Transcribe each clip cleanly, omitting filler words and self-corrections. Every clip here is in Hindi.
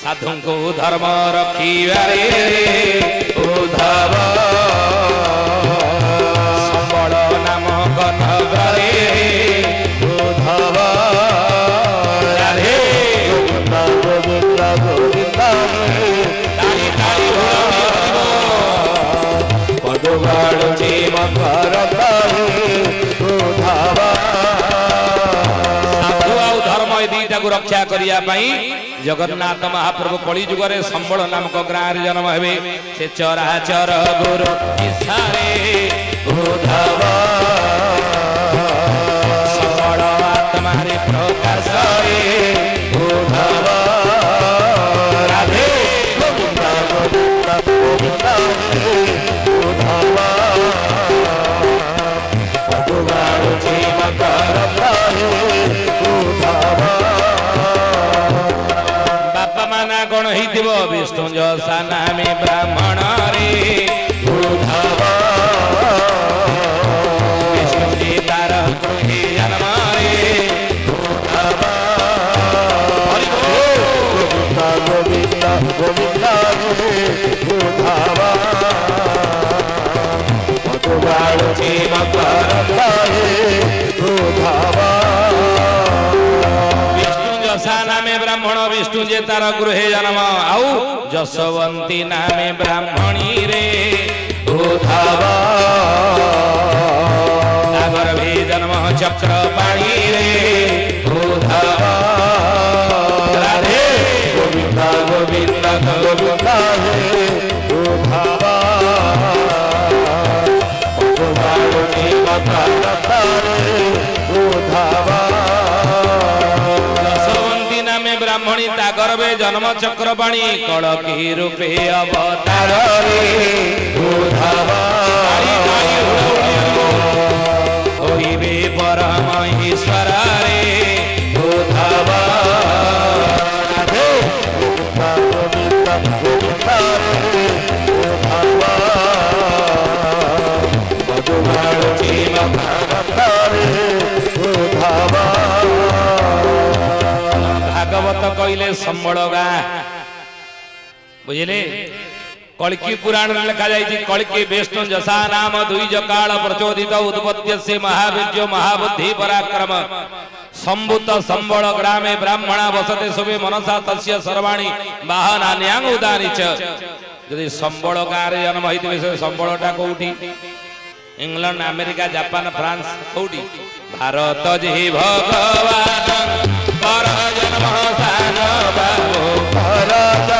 साधु को धर्म रखिबारे उद्धव संबल नामक नगरे उद्धव राधे गोविंद गोविंद ताली ताली पदुगाड़ुची मकर उद्धव साधु आउ धर्म ए दीटा को रक्षा करिया पई जगन्नाथ महाप्रभु कली जुगरे संबल नामक ग्राम जन्म हेबे से चराचर गुरु इसारे उद्धव संबल आत्मा रे प्रकाश रे उद्धव राधे गोविंद गोविंद गोविंद उद्धव पदुगाड़ुची मकर उद्धव गण हिथिब विष्णु जसा नामे ब्राह्मण रे उद्धव विष्णु जी तार गृहे जन्म रे उद्धव गोविंद गोविंद उद्धव पदुगाड़ुची मकर उद्धव नामे ब्राह्मण विष्णु जे तार गृहे जन्म आउ जसवंती नामे ब्राह्मणी रे उद्धव गर्भे जन्म चक्रपाणी रे उद्धव राधे गोविंद गोविंद गोविंद उद्धव उद्धव ब्राह्मणी ता गर्भे जन्म चक्रपाणी कलकी रूपे अवतार रे उद्धव होइबे परम ईश्वर रे उद्धव भागवत कहले संबल गाँ बुझिले कल्की पुराण लिखा जाइए कल्की विष्णु जसा नाम द्विज काल प्रचोदित उत्पत्ति से महावीर्य महाबुद्धि पराक्रम संभूत संबल ग्रामे ब्राह्मणा वसते शुभे मनसा तस्य सर्वाणी वाहना न्यांग उदानी च यदि संबल गाँ रे जन्म होइतिबे से संबलटा कोठी इंग्लैंड अमेरिका जापान फ्रांस कोठी भारत जे भगवान पर जन्म सान बाबू भारत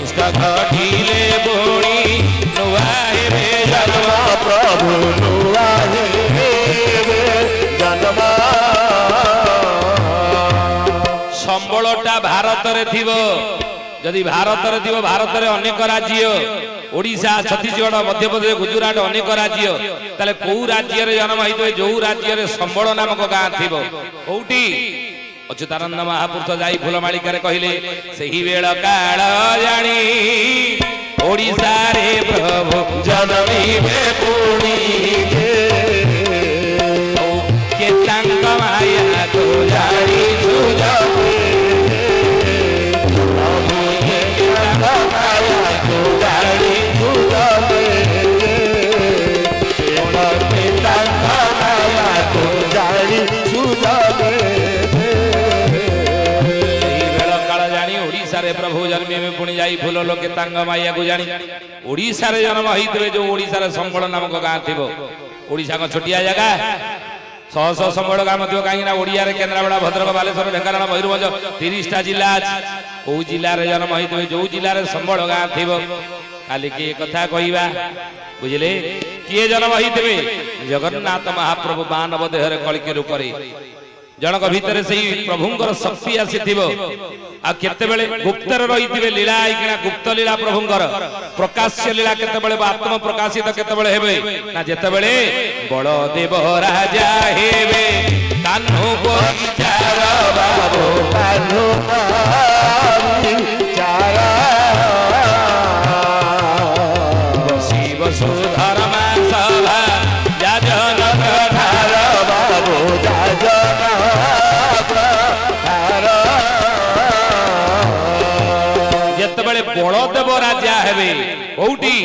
इष्ट घटिले बुणी नुआहे रे जन्म प्रभु नुआहे रे जन्म संबलटा भारत रे थिबो यदि भारत रे थिबो भारत रे अनेक राज्य ओडिशा छत्तीसगढ़ मध्य प्रदेश गुजरात अनेक राज्य ताले को राज्य रे जन्म होइतबे जो राज्य रे संबल नामक गाँ थिबो कोठी अच्युतानंद महापुरुष जाई फूलमालिका रे कहिले सही बेळ काळ जानी ओडिशा रे प्रभु जन्मिबे पुणी के तांग माया को जानी सुजबे प्रभु के तांग माया को जानी सुजबे के तांग माया को जानी सुजबे प्रभु जन्मे में पुणी जाई फूल लोके तांग माया को जानी ओडिशा रे जन्म होइतबे जो ओडिशा रे संबल नामक गाँ थिबो ओडिशा को छोटिया जगह 100 संबल गाँ मथिबो काहे ना ओडिया रे केन्द्रापड़ा भद्रक बालेश्वर ढेंकानाल मयूरभंज 30 टा जिला ओ जिला रे जन्म होइतबे जो जिला रे संबल गाँ थिबो खाली के कथा कहिबा बुझिले किए जन्म होइतबे जगन्नाथ महाप्रभु मानव देह रे कल्की रूप रे जनक भीतर से प्रभुंकर शक्ति आसीथिबो आ केतेबेले गुप्तर रहिथिबे लीला आइकिना गुप्त लीला प्रभुंकर प्रकाश्य लीला केतेबेले आत्म प्रकाशित केतेबेले हेबे ना जेतेबेले बलदेव राजा हेबे कान्हू परिचार बाबू कान्हू परिचार बसी वसुधर्मा सभा जाजन धार बाबू जाजन বলদেব রাজা হেবে কোউটি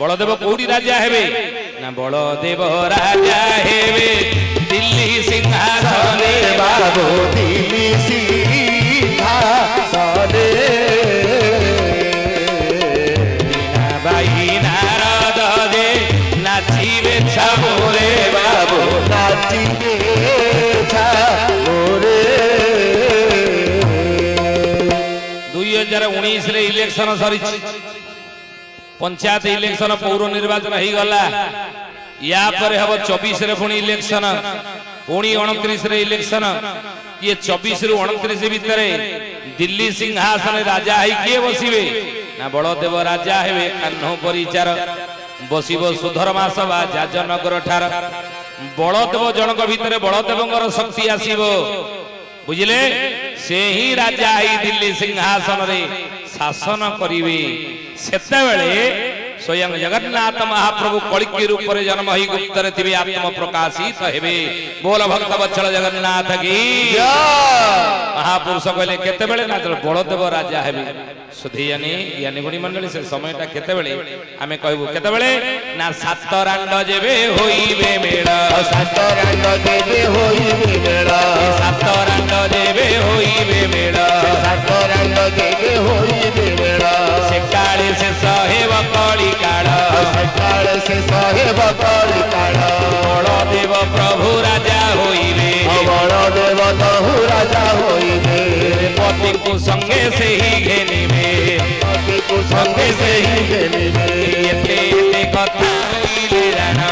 বলদেব কোউটি রাজা হেবে না বলদেব রাজা হেবে দিল্লী সিংহাসনে বাবু দিল্লী সিংহাসনে বিনা বাই নারদ দে নাচিবে ছামরে বাবু নাচিবে ছামরে 2019 রে ইলেকশন সরিছি पंचायत इलेक्शन पौर निर्वाचन हो गला या पर हम 24 रे पुणी इलेक्शन पुणी 29 रे इलेक्शन ये 24 रु 29 भितर दिल्ली सिंहासन राजा है किए बसिबे ना बड़देव राजा हेबे कान्हो परिचार बसिब सुधर्मा सभा जाजनगर ठार बड़देव जनक भितर बड़देवंगर शक्ति आसीबो बुझिले से ही राजा है दिल्ली सिंहासन रे शासन करिवे सेतेबेले स्वयं जगन्नाथ महाप्रभु कलिकी रूप रे जन्म ही गुप्त रे थिबे आत्म प्रकाशित हेबे बोल भक्त वत्सल जगन्नाथ की महापुरुष कहले केतेबेले ना बड़देव राजा हेबे सुधियानी ज्ञानी गुणी मंडली से समयटा केतेबेले आमे कहबो केतेबेले ना सात रांड जेबे होइबे मेला सात रांड जेबे होइबे मेला सात रांड जेबे होइबे मेला सात रांड जेबे होइबे मेला से काळे से सहेब कली काळ से काळे से सहेब कली काळ बड़देव प्रभु राजा होइबे बड़देव तहु राजा होइबे पति को संगे से ही घेनिबे पति को संगे से ही घेनिबे एते एते कथा होइले जाना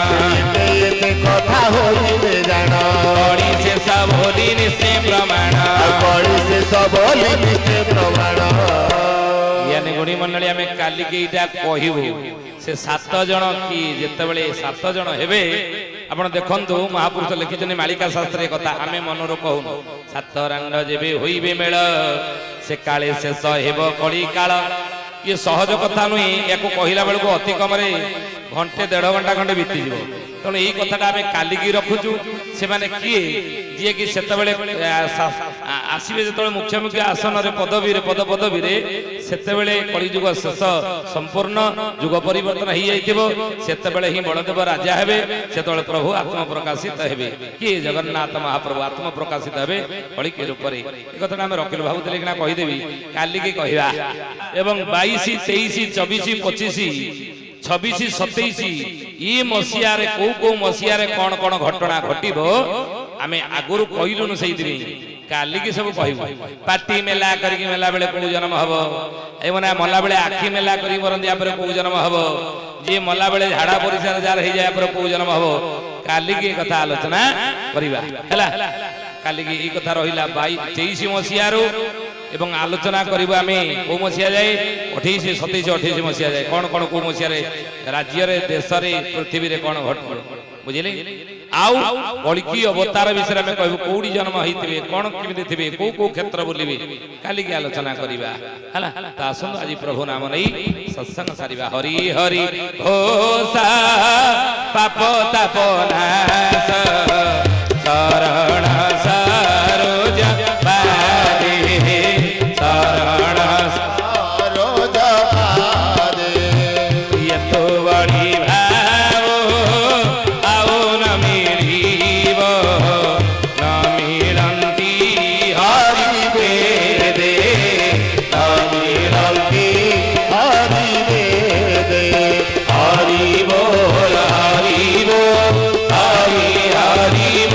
एते कथा होइबे जाना बड़ी से सब होली निश्चय प्रमाण बड़ी से सब होली निश्चय प्रमाण यानी गुणी मंडली आमे काली के इटा कहिबो से 7 जण की जेतेबेले 7 जण हेबे आपण देखंतु महापुरुष लिखिछने मालिका शास्त्र कथा आमे मनोर कहून 7 रांड जेबे होइबे मेळ से काळे से सहेब कली काळ ये सहज कथा नुई याको कहिला बेलको अति कम रे घंटे 1.5 घंटा खंडे बीती जीवो तेणु यही कथाटा आम काली रखुचु से माने किए जी कि सेतबेले आसबे जो मुख्य मुख्य आसन पदवी पद पदवी सेतबेले कलिजुग शेष संपूर्ण जुग परिवर्तन हो जाते ही बलदेव राजा हेबे सेतबेले प्रभु आत्म प्रकाशित हेबे किए जगन्नाथ महाप्रभु आत्म प्रकाशित हेबे कलिकी रूप में कथा आम रखिलु भावुले कि कहीदेवी काली की कहवा एवं 22 23 24 25 26 27 ये मसीहार को मसीहार कौन कौन घटना घटब आम आगुरी कहलुनु से काली की सब कह पार्टी मेला करके मेला बेले कौ जन्म हम एवं मला बेले आखि मेला कर मरंदी कौ जन्म हम जी मला बेले झाड़ा परिसार जार हो जाए कौ जन्म हम काली की कथा आलोचना करवा काली की कथा रहा 23 मसीहारू एवं आलोचना करिबा आमे को मसिया जाए 28 27 28 मसिया जाए कौन कौन को मसिया रे राज्य रे देश रे पृथ्वी रे कौन घट बुझिले आउ कलिकी अवतार विषय में कहबो कोडी जन्म होइतिबे कौन किमिति थिबे को क्षेत्र बुलिबे काली की आलोचना करिबा हला त आसुन आज प्रभु नाम नै सत्संग सारिबा हरि हरि घोषा पाप ताप नाश शरण सरोज हरि बोल हरि बोल हरि हरि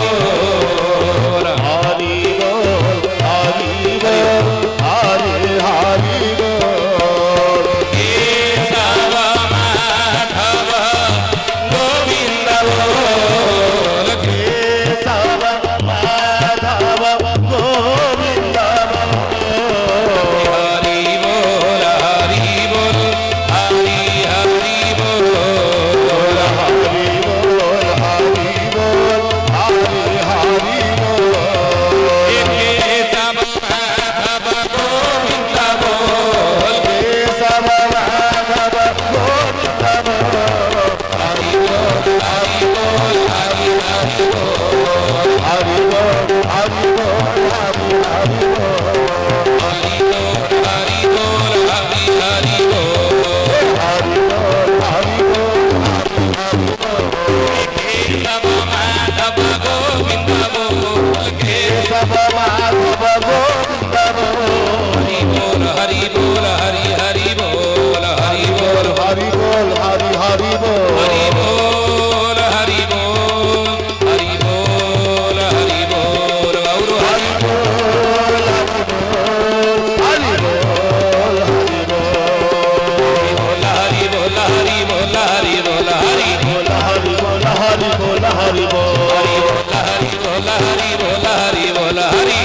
हरि बोल हरि बोल हरि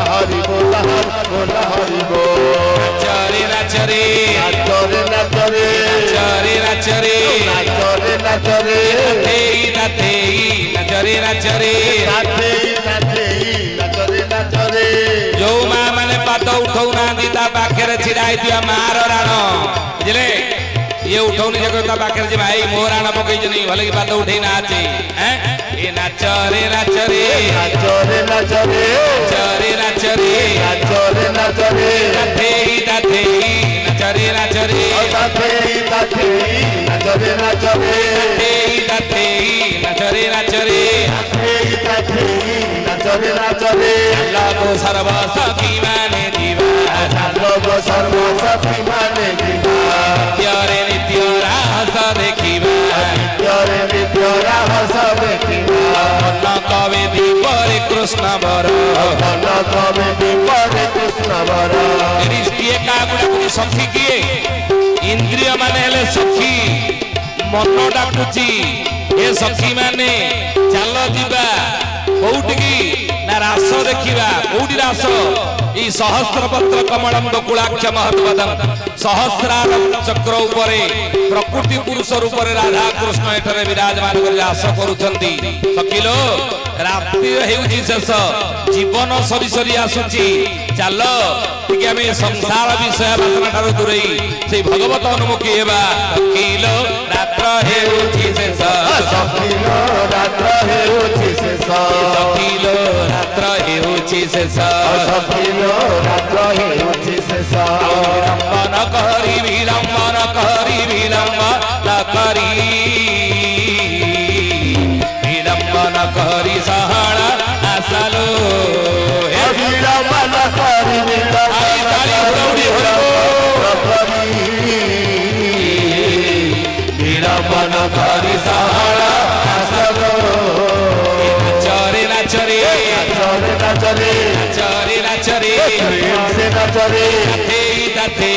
हरि बोल हरि बोल नाचरे नाचरे नाचरे नाचरे नाचरे नाचरे नाचरे नाचरे नाचरे नाचरे नाचरे नाचरे जो माँ मैंने पाद उठाऊ ना पाखे छिड़ा होता मार राण बुझे ये उठौनी जगह पाखे जी भाई मो राण पकई भले कि पाद उठे नाचे ए नाचरे नाचरे नाचरे नाचरे नाचरे नाचरे नाचरे नाचरे नाचरे नाचरे नाचरे नाचरे नाचरे नाचरे नाचरे नाचरे लगो सर्व सखी माने जीवा लोग सर्व सखी माने जीवा नित्ୟରେ ନିତ୍ୟ ରାସ ଦେଖିବା ନିତ୍ୟ ରାସ ଦେଖିବା ମନ କବେ ଦୀପରେ କୃଷ୍ଣ ବର ମନ କବେ ଦୀପରେ କୃଷ୍ଣ ବର କିଏ କାହାକୁ ସଖୀ କିଏ ଇନ୍ଦ୍ରିୟ ମାନେ ହେଲେ ସଖୀ ମନ ଡାକୁଛି ଏ ସଖୀ ମାନେ ଚାଲ ଯିବା କୋଉଠିକି ନା ରାସ ଦେଖିବା କୋଉଠି ରାସ এই সহস্রপত্র কমলম বকুলাক্ষ মহৎপদম সহস্রার চক্র উপরে প্রকৃতি পুরুষ রূপে রাধা কৃষ্ণ এଠାରେ বিরাজমান করে রাস করুଛନ୍ତି সকিলো রাত্রি হেউছি শেষ জীবন সরি সরি আসুছি চাল ଟିକେ ଆମେ ସଂସାର ବିଷୟ ବାସନା ଠାରୁ ଦୂରେଇ ସେଇ ଭଗବତ ଅନୁମୁଖୀ ହେବା ସକିଲୋ ରାତ୍ର ହେଉଛି ଶେଷ ସକିଲୋ ରାତ୍ର ହେଉଛି ଶେଷ ସକିଲୋ ରାତ୍ର ହେଉଛି ଶେଷ ସକିଲୋ ରାତ୍ର ହେଉଛି ଶେଷ ବିଳମ୍ବନ କରି ବିଳମ୍ବନ କରି ବିଳମ୍ବନ କରି ବିଳମ୍ବନ କରି ସହଳ ଆସଲୋ ବିଳମ୍ବନ କରି ବିଳମ୍ବନ କରି ସହଳ ଆସଲୋ ନାଚରେ ନାଚରେ ନାଚରେ ନାଚରେ ନାଚରେ ନାଚରେ ନାଚରେ ନାଚରେ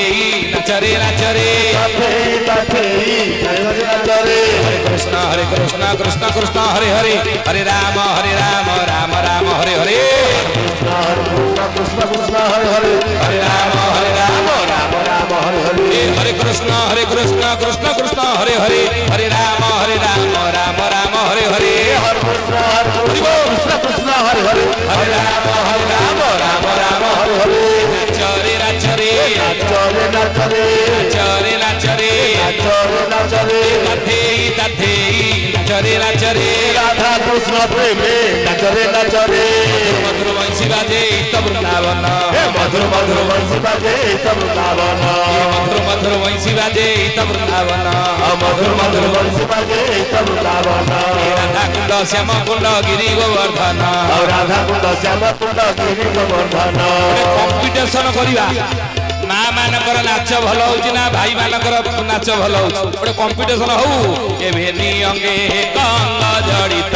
ନାଚରେ ନାଚରେ कृष्ण हरे कृष्ण कृष्ण कृष्ण हरे हरे हरे राम राम राम हरे हरे कृष्ण कृष्ण हरे हरे हरे राम राम राम हरे हरे हरे कृष्ण कृष्ण कृष्ण हरे हरे हरे राम राम हरे हरे हरे कृष्ण कृष्ण हरे हरे हरे राम राम हरे हरे नाचरे नाचरे नाचरे नाचरे नाचरे नाचरे नाचरे नाचरे नाचरे नाचरे राधा कृष्ण प्रेमे नाचरे नाचरे मधुर वंशी बाजे तब वृंदावन मधुर मधुर वंशी बाजे तब वृंदावन मधुर मधुर वंशी बाजे तब वृंदावन मधुर मधुर वंशी बाजे तब वृंदावन राधा कुंड श्याम कुंड गिरी गोवर्धन राधा कुंड श्याम कुंड गिरी गोवर्धन कंपिटिशन करिवा माँ मानकर नाच भल होची ना भाई मानकर नाच भल होची गोटे कंपिटिशन हौ ए भेनी अंगे कंग जड़ित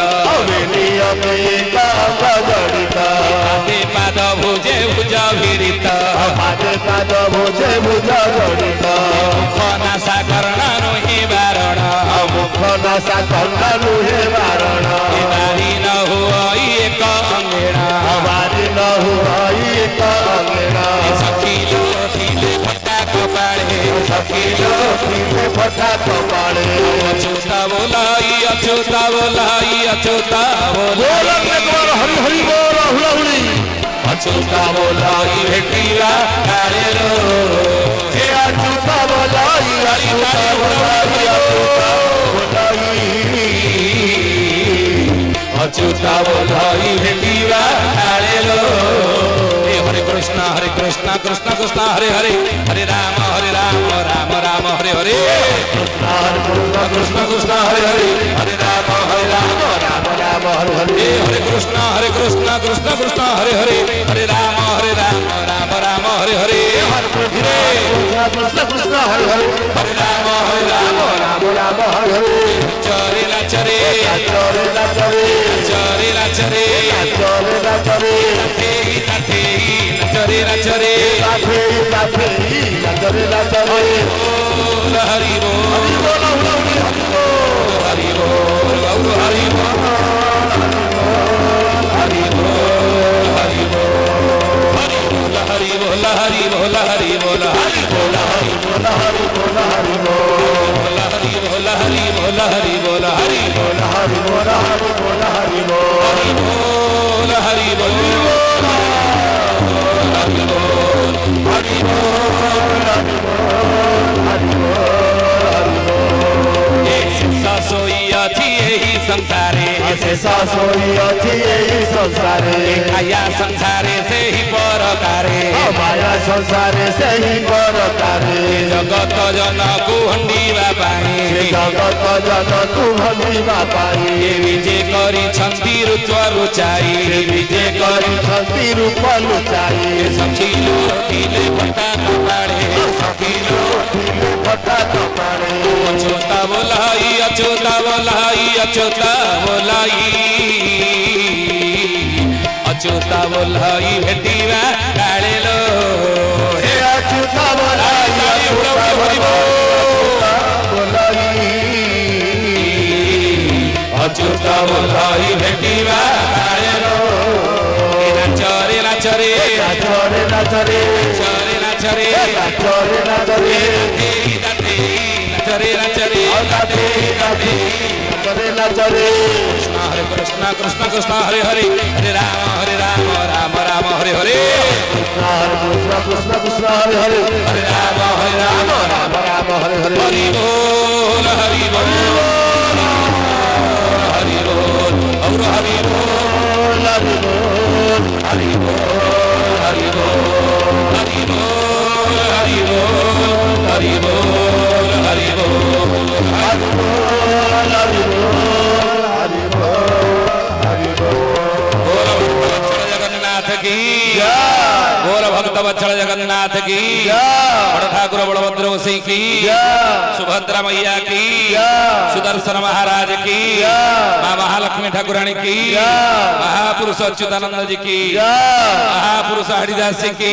भेनी अंगे कंग जड़ित पादे पाद भुजे भुज भिड़ित पादे पाद भुजे भुज जड़ित मुख नासा कर्ण नुहे बारण मुख नासा कर्ण नुहे बारण बारी न हुई एक अंगेणा बारी न हुई एक अंगेणा सखीलो थिले फटा कपाळे सखीलो थिले फटा कपाळे अच्युता बोलाई अच्युता बोलाई अच्युता बोलाई हरि हरि बोल हुलाहुली अच्युता बोलाई भेटिला कारेलो हे अच्युता बोलाई अच्युता बोलाई अच्युता बोलाई भेटिला कारेलो हरे कृष्ण कृष्ण कृष्ण हरे हरे हरे राम राम हरे हरे कृष्ण कृष्ण कृष्ण हरे हरे हरे राम राम राम हरे हरे हरे कृष्ण कृष्ण कृष्ण हरे हरे हरे राम राम हरे हरे कृष्ण कृष्ण हरे हरे हरे राम राम हरे हरे चरे नाचरे नाचरे नाचरे चरे नाचरे नाचरे नाचरे नाचरे नाचरे नाचरे नाचरे हरि बोल हरि बोल हरि बोल हरि बोल हरि बोल हरि बोल हरि बोल हरि बोल हरि बोल हरि बोल हरि बोल हरि बोल हरि बोल हरि बोल हरि बोल हरि बोल हरि बोल हरि बोल हरि बोल हरि बोल ऐसा सोई अछि एही संसारे शेषा सोई अछि एही संसारे खाया संसारे से ही परकारे माया संसारे से ही परकारे जगत जन को हंडीवा पाए जगत जन तू भंगिवा पाई विजय करी छंती रुचि रुचाई विजय करी शक्ति रूप लुचाई सखीलो दिले पटा पाड़े सखीलो फटा कपाड़े अछोता बोलाई अछोता बोलाई अछोता बोलाई अछोता बोलाई भेटीवा काले लो हे अच्युता बोलाई अछोता बोलाई भेटीवा काले लो नाचरे नाचरे नाचरे नाचरे नाचरे नाचरे नाचरे नाचरे नाचरे नाचरे नाचरे नाचरे हरे कृष्ण कृष्ण कृष्ण हरे हरे हरे राम राम राम हरे हरे हरे कृष्ण कृष्ण कृष्ण हरे हरे हरे राम राम राम हरे हरे हरि बोल हरि बोल हरि बोल और हरि बोल हरि बोल हरि बोल हरि बोल हरि बोल हरि बोल हरि बोल हरि बोल हरि बोल हरि बोल हरि बोल जगन्नाथ की जय बोल भक्त वत्सल जगन्नाथ की बड़ ठाकुर बलभद्र सिंह की सुभद्रा मैया की सुदर्शन महाराज की माँ महालक्ष्मी ठाकुरानी की महापुरुष अच्युतानंद जी की महापुरुष हरिदास जी की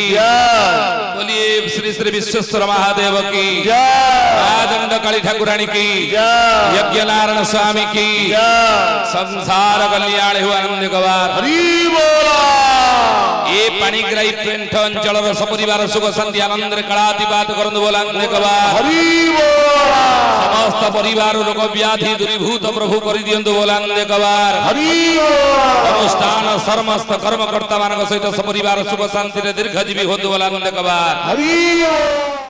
बोलिए श्री श्री विश्वेश्वर महादेव की महादंड काली ठाकुरानी की यज्ञ नारायण स्वामी की संसार कल्याण हुआ आनंद गवार हरि बोला ये पाणिग्राही पेंठ अंचल सपरिवार सुख शांति आनंद कलातिपात करंदु बोलांदे कबार हरि बोला समस्त परिवार रोग व्याधि दूरीभूत प्रभु करि दियंतु बोलांदे कबार हरि बोला अनुष्ठान समस्त कर्मकर्ता मानक सहित सपरिवार सुख शांति रे दीर्घजीवी होतु बोलांदे कबार हरि बोला